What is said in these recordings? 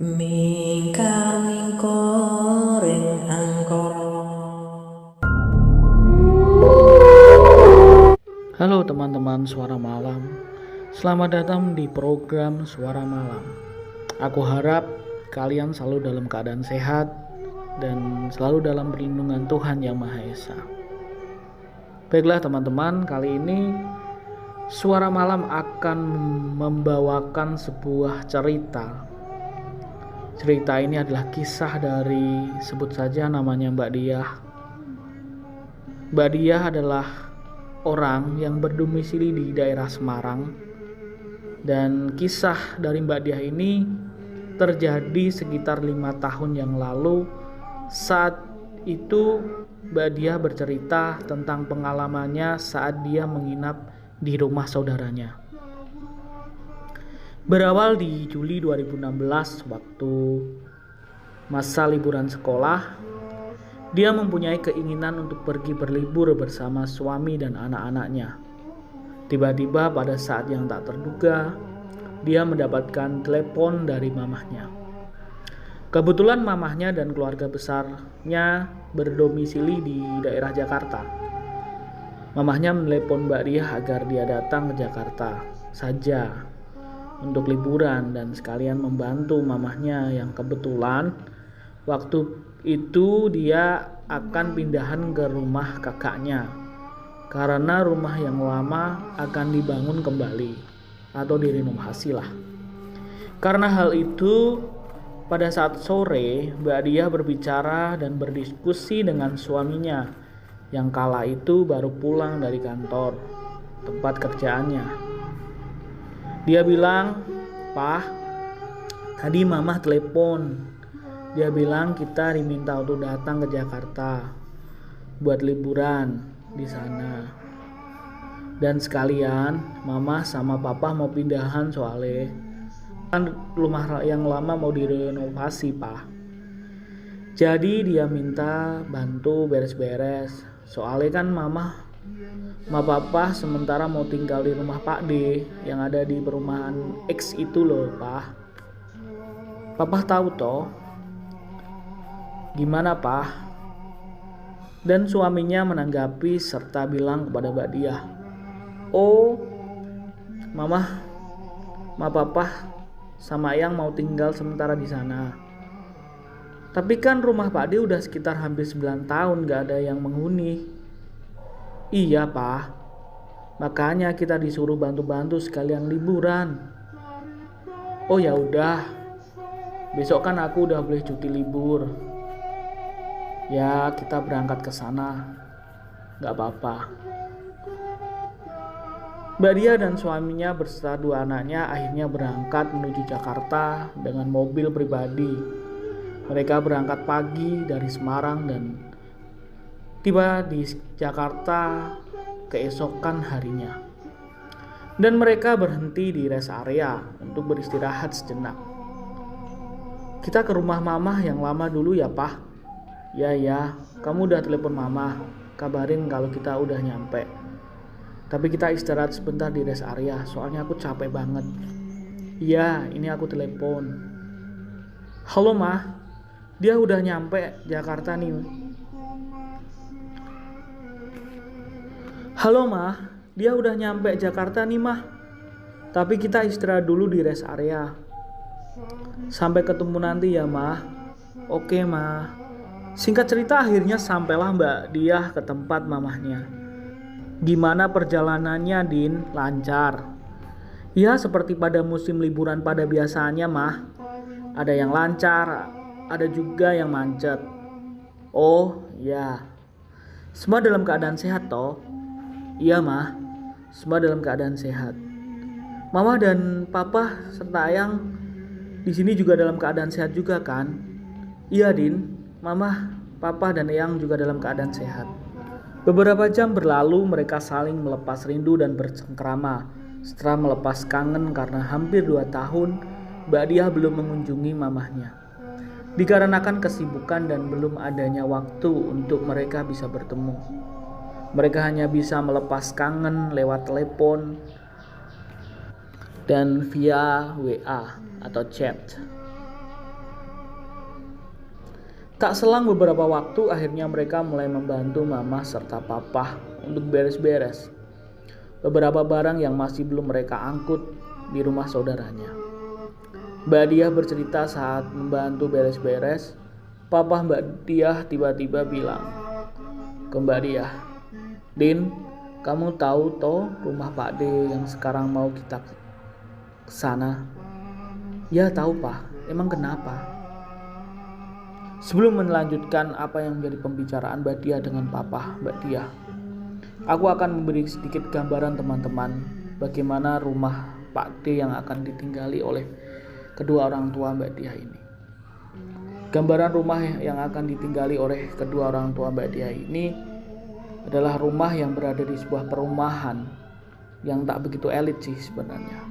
Mingkar-mingkoring angkara. Halo teman-teman Suara Malam, selamat datang di program Suara Malam. Aku harap kalian selalu dalam keadaan sehat dan selalu dalam perlindungan Tuhan Yang Maha Esa. Baiklah teman-teman, kali ini Suara Malam akan membawakan sebuah cerita. Cerita ini adalah kisah dari, sebut saja namanya Mbak Diah. Mbak Diah adalah orang yang berdomisili di daerah Semarang, dan kisah dari Mbak Diah ini terjadi sekitar 5 tahun yang lalu. Saat itu Mbak Diah bercerita tentang pengalamannya saat dia menginap di rumah saudaranya. Berawal di Juli 2016, waktu masa liburan sekolah, dia mempunyai keinginan untuk pergi berlibur bersama suami dan anak-anaknya. Tiba-tiba pada saat yang tak terduga, dia mendapatkan telepon dari mamahnya. Kebetulan mamahnya dan keluarga besarnya berdomisili di daerah Jakarta. Mamahnya menelepon Mbak Diah agar dia datang ke Jakarta saja untuk liburan dan sekalian membantu mamahnya yang kebetulan waktu itu dia akan pindahan ke rumah kakaknya karena rumah yang lama akan dibangun kembali atau direnovasi lah. Karena hal itu, pada saat sore Mbak Diah berbicara dan berdiskusi dengan suaminya yang kala itu baru pulang dari kantor tempat kerjaannya. Dia bilang, "Pak, tadi mamah telepon. Dia bilang kita diminta untuk datang ke Jakarta buat liburan di sana. Dan sekalian mama sama papa mau pindahan soalnya kan rumah yang lama mau direnovasi, Pak. Jadi dia minta bantu beres-beres. Soalnya kan mama papa sementara mau tinggal di rumah Pak D yang ada di perumahan X itu loh, Pak. Papa tahu toh. Gimana, Pak?" Dan suaminya menanggapi serta bilang kepada Mbak Diah, "Oh, mama papa sama Ayang mau tinggal sementara di sana. Tapi kan rumah Pak D udah sekitar hampir 9 tahun gak ada yang menghuni." "Iya, Pak. Makanya kita disuruh bantu-bantu sekalian liburan." "Oh ya udah. Besok kan aku udah boleh cuti libur. Ya, kita berangkat ke sana. Gak apa-apa." Mbak Diah dan suaminya beserta 2 anaknya akhirnya berangkat menuju Jakarta dengan mobil pribadi. Mereka berangkat pagi dari Semarang dan tiba di Jakarta keesokan harinya. Dan mereka berhenti di rest area untuk beristirahat sejenak. "Kita ke rumah mama yang lama dulu ya, Pak." Ya, kamu udah telepon mama, kabarin kalau kita udah nyampe. Tapi kita istirahat sebentar di rest area, soalnya aku capek banget." "Iya, ini aku telepon." "Halo, Ma. Dia udah nyampe Jakarta nih." "Halo, Ma. Dia udah nyampe Jakarta nih, Mah. Tapi kita istirahat dulu di rest area. Sampai ketemu nanti ya, Mah." "Oke, Ma." Singkat cerita akhirnya sampailah Mbak Diah ke tempat mamahnya. "Gimana perjalanannya, Din? Lancar?" "Ya, seperti pada musim liburan pada biasanya, Mah. Ada yang lancar, ada juga yang macet." "Oh, ya. Semua dalam keadaan sehat toh?" "Iya, Mah. Semua dalam keadaan sehat. Mama dan papa serta Ayang di sini juga dalam keadaan sehat juga kan?" "Iya, Din. Mama, papa dan Eyang juga dalam keadaan sehat." Beberapa jam berlalu, mereka saling melepas rindu dan bercengkrama. Setelah melepas kangen karena hampir 2 tahun, Mbak Diah belum mengunjungi mamahnya. Dikarenakan kesibukan dan belum adanya waktu untuk mereka bisa bertemu. Mereka hanya bisa melepas kangen lewat telepon dan via WA atau chat. Tak selang beberapa waktu, akhirnya mereka mulai membantu mama serta papa untuk beres-beres beberapa barang yang masih belum mereka angkut di rumah saudaranya. Mbak Diah bercerita saat membantu beres-beres, papa Mbak Diah tiba-tiba bilang ke Mbak Diah, "Din, kamu tahu toh rumah Pak D yang sekarang mau kita ke sana?" "Ya tahu Pak, emang kenapa?" Sebelum melanjutkan apa yang menjadi pembicaraan Mbak Diah dengan papa Mbak Diah, aku akan memberi sedikit gambaran teman-teman bagaimana rumah Pak D yang akan ditinggali oleh kedua orang tua Mbak Diah ini. Gambaran rumah yang akan ditinggali oleh kedua orang tua Mbak Diah ini adalah rumah yang berada di sebuah perumahan yang tak begitu elit sih sebenarnya.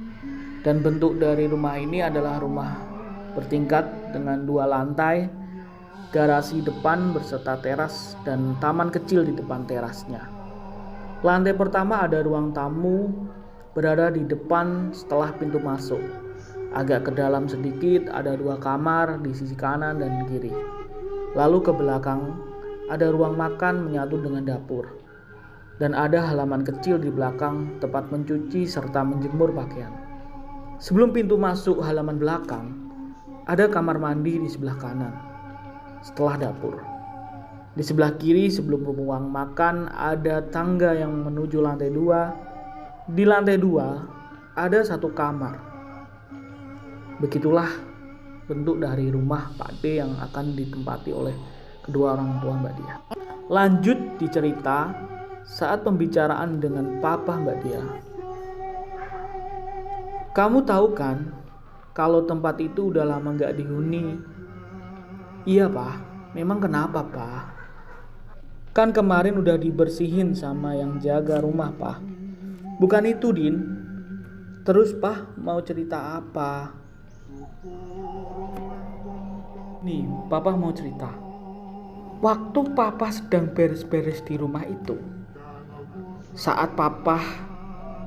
Dan bentuk dari rumah ini adalah rumah bertingkat dengan 2 lantai, garasi depan berserta teras dan taman kecil di depan terasnya. Lantai pertama ada ruang tamu berada di depan setelah pintu masuk. Agak ke dalam sedikit ada 2 kamar di sisi kanan dan kiri. Lalu ke belakang ada ruang makan menyatu dengan dapur. Dan ada halaman kecil di belakang tempat mencuci serta menjemur pakaian. Sebelum pintu masuk halaman belakang, ada kamar mandi di sebelah kanan setelah dapur. Di sebelah kiri sebelum ruang makan ada tangga yang menuju lantai 2. Di lantai 2 ada 1 kamar. Begitulah bentuk dari rumah Pak D yang akan ditempati oleh kedua orang tua Mbak Diah. Lanjut dicerita saat pembicaraan dengan papa Mbak Diah. "Kamu tahu kan kalau tempat itu udah lama gak dihuni?" "Iya Pak, memang kenapa Pak?" "Kan kemarin udah dibersihin sama yang jaga rumah Pak." "Bukan itu Din." "Terus Pak mau cerita apa?" "Nih Papa mau cerita. Waktu Papa sedang beres-beres di rumah itu, saat Papa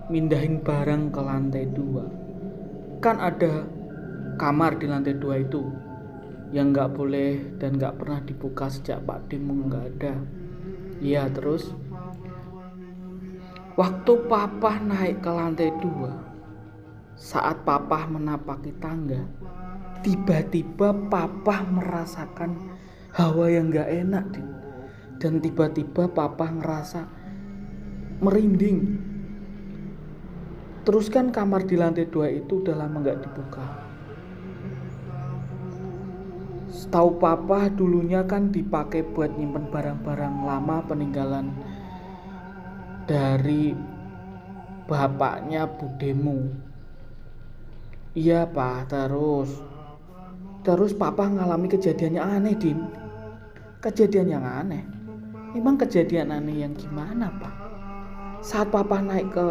mindahin barang ke lantai 2, kan ada kamar di lantai 2 itu yang gak boleh dan gak pernah dibuka sejak Pak Dimu gak ada. Iya, terus waktu Papa naik ke lantai 2, saat Papa menapaki tangga, tiba-tiba Papa merasakan hawa yang gak enak dan tiba-tiba Papa ngerasa merinding. Terus kan kamar di lantai 2 itu udah lama gak dibuka. Setahu Papa dulunya kan dipakai buat nyimpen barang-barang lama peninggalan dari bapaknya Budemu." "Iya Pak, terus Papa ngalami kejadian yang aneh Din." "Kejadian yang aneh? Emang kejadian aneh yang gimana Pak?" "Saat Papa naik ke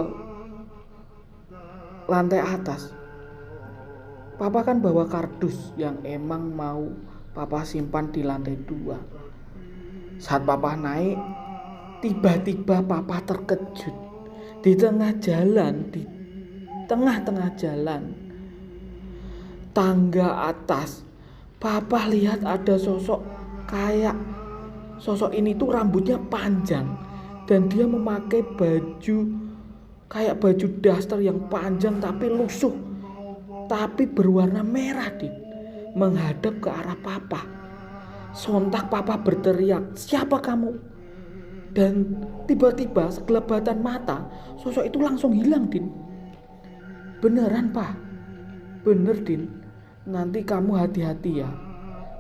lantai atas, Papa kan bawa kardus yang emang mau Papa simpan di lantai 2. Saat Papa naik, tiba-tiba Papa terkejut. Di tengah-tengah jalan tangga atas, Papa lihat ada sosok ini tuh rambutnya panjang dan dia memakai baju kayak baju daster yang panjang tapi lusuh, tapi berwarna merah menghadap ke arah Papa. Sontak Papa berteriak, "Siapa kamu?" Dan tiba-tiba sekelebatan mata sosok itu langsung hilang Din. "Beneran Pak?" "Bener Din. Nanti kamu hati-hati ya.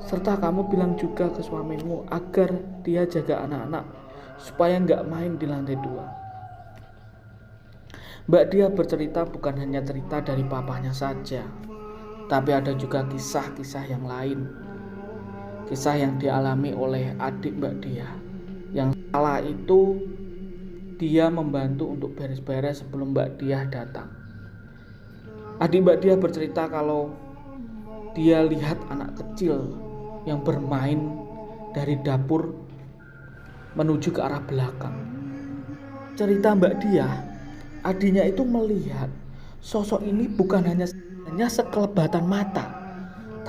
Serta kamu bilang juga ke suamimu agar dia jaga anak-anak supaya gak main di lantai 2. Mbak Diah bercerita bukan hanya cerita dari papahnya saja, tapi ada juga kisah-kisah yang lain. Kisah yang dialami oleh adik Mbak Diah. Yang kala itu dia membantu untuk beres-beres sebelum Mbak Diah datang. Adik Mbak Diah bercerita kalau dia lihat anak kecil yang bermain dari dapur menuju ke arah belakang. Cerita Mbak Diah, adiknya itu melihat sosok ini bukan hanya sekelebatan mata,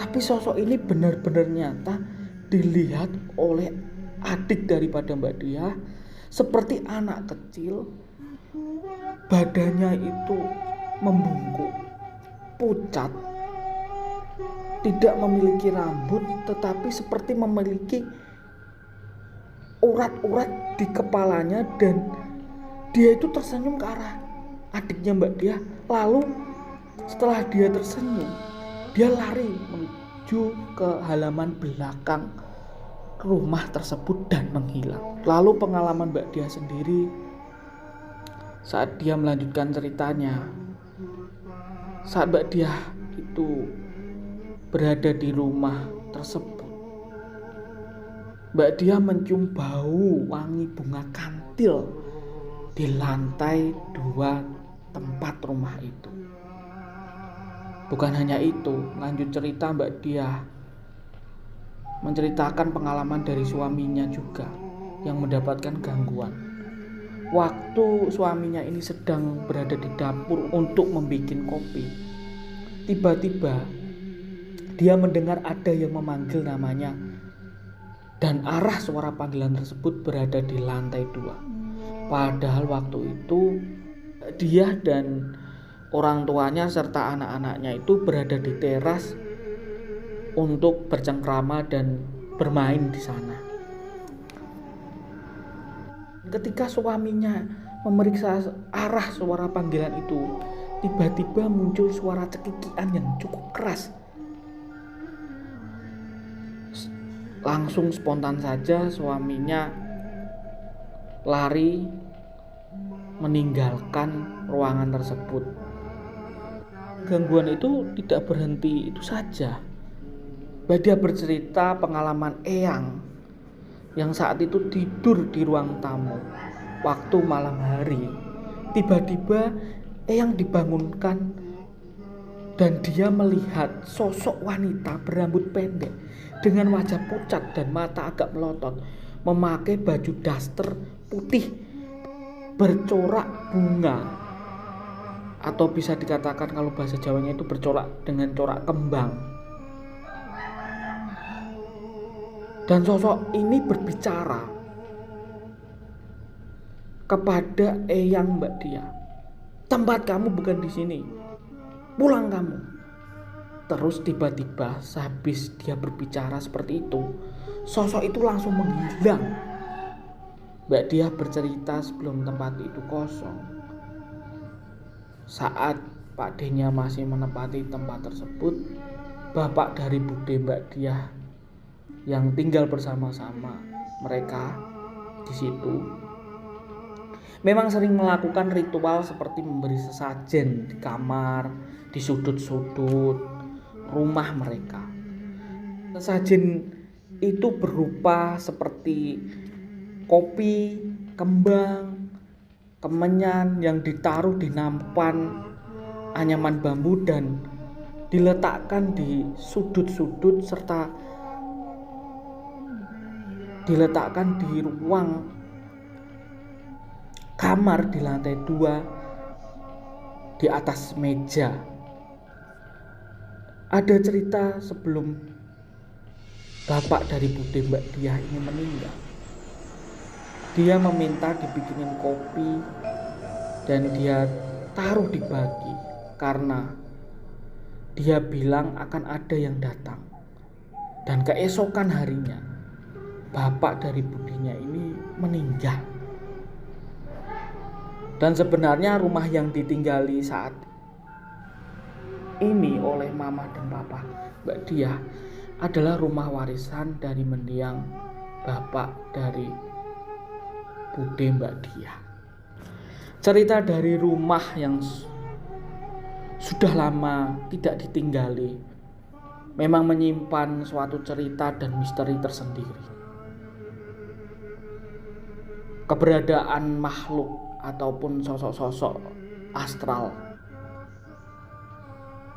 tapi sosok ini benar-benar nyata dilihat oleh adik daripada Mbak Diah seperti anak kecil. Badannya itu membungkuk, pucat, tidak memiliki rambut, tetapi seperti memiliki urat-urat di kepalanya, dan dia itu tersenyum ke arah adiknya Mbak Diah. Lalu setelah dia tersenyum, dia lari menuju ke halaman belakang rumah tersebut dan menghilang. Lalu pengalaman Mbak Diah sendiri saat dia melanjutkan ceritanya, saat Mbak Diah itu berada di rumah tersebut, Mbak Diah mencium bau wangi bunga kantil di lantai 2 tempat rumah itu. Bukan hanya itu, lanjut cerita Mbak Diah menceritakan pengalaman dari suaminya juga yang mendapatkan gangguan. Waktu suaminya ini sedang berada di dapur untuk membuat kopi, tiba-tiba dia mendengar ada yang memanggil namanya, dan arah suara panggilan tersebut berada di lantai 2. Padahal waktu itu dia dan orang tuanya serta anak-anaknya itu berada di teras untuk bercengkrama dan bermain di sana. Ketika suaminya memeriksa arah suara panggilan itu, tiba-tiba muncul suara cekikikan yang cukup keras. Langsung spontan saja suaminya lari meninggalkan ruangan tersebut. Gangguan itu tidak berhenti itu saja. Mbak Diah bercerita pengalaman eyang yang saat itu tidur di ruang tamu waktu malam hari. Tiba-tiba eyang dibangunkan dan dia melihat sosok wanita berambut pendek dengan wajah pucat dan mata agak melotot, memakai baju daster putih bercorak bunga, atau bisa dikatakan kalau bahasa Jawanya itu bercorak dengan corak kembang. Dan sosok ini berbicara kepada eyang Mbak Diah, tempat kamu bukan di sini, pulang kamu. Terus tiba-tiba sehabis dia berbicara seperti itu, sosok itu langsung menghilang. Mbak Diah bercerita sebelum tempat itu kosong, saat Pak D-nya masih menempati tempat tersebut, bapak dari Bude Mbak Diah yang tinggal bersama-sama mereka di situ memang sering melakukan ritual seperti memberi sesajen di kamar, di sudut-sudut rumah mereka. Sesajen itu berupa seperti kopi, kembang, kemenyan yang ditaruh di nampan anyaman bambu dan diletakkan di sudut-sudut serta diletakkan di ruang kamar di lantai 2 di atas meja. Ada cerita sebelum bapak dari Bude Mbak Diah ini meninggal, dia meminta dibikinin kopi dan dia taruh di bagi karena dia bilang akan ada yang datang. Dan keesokan harinya bapak dari Budenya ini meninggal. Dan sebenarnya rumah yang ditinggali saat ini oleh mama dan papa Mbak Diah adalah rumah warisan dari mendiang bapak dari Bude Mbak Diah. Cerita dari rumah yang sudah lama tidak ditinggali memang menyimpan suatu cerita dan misteri tersendiri. Keberadaan makhluk ataupun sosok-sosok astral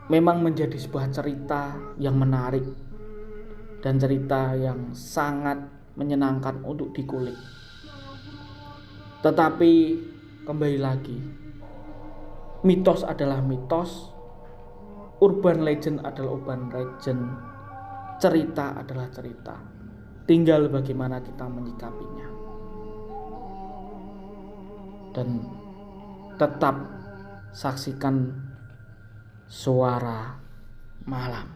memang menjadi sebuah cerita yang menarik dan cerita yang sangat menyenangkan untuk dikulik. Tetapi kembali lagi, mitos adalah mitos, urban legend adalah urban legend, cerita adalah cerita. tinggal bagaimana kita menyikapinya. Dan tetap saksikan Suara Malam.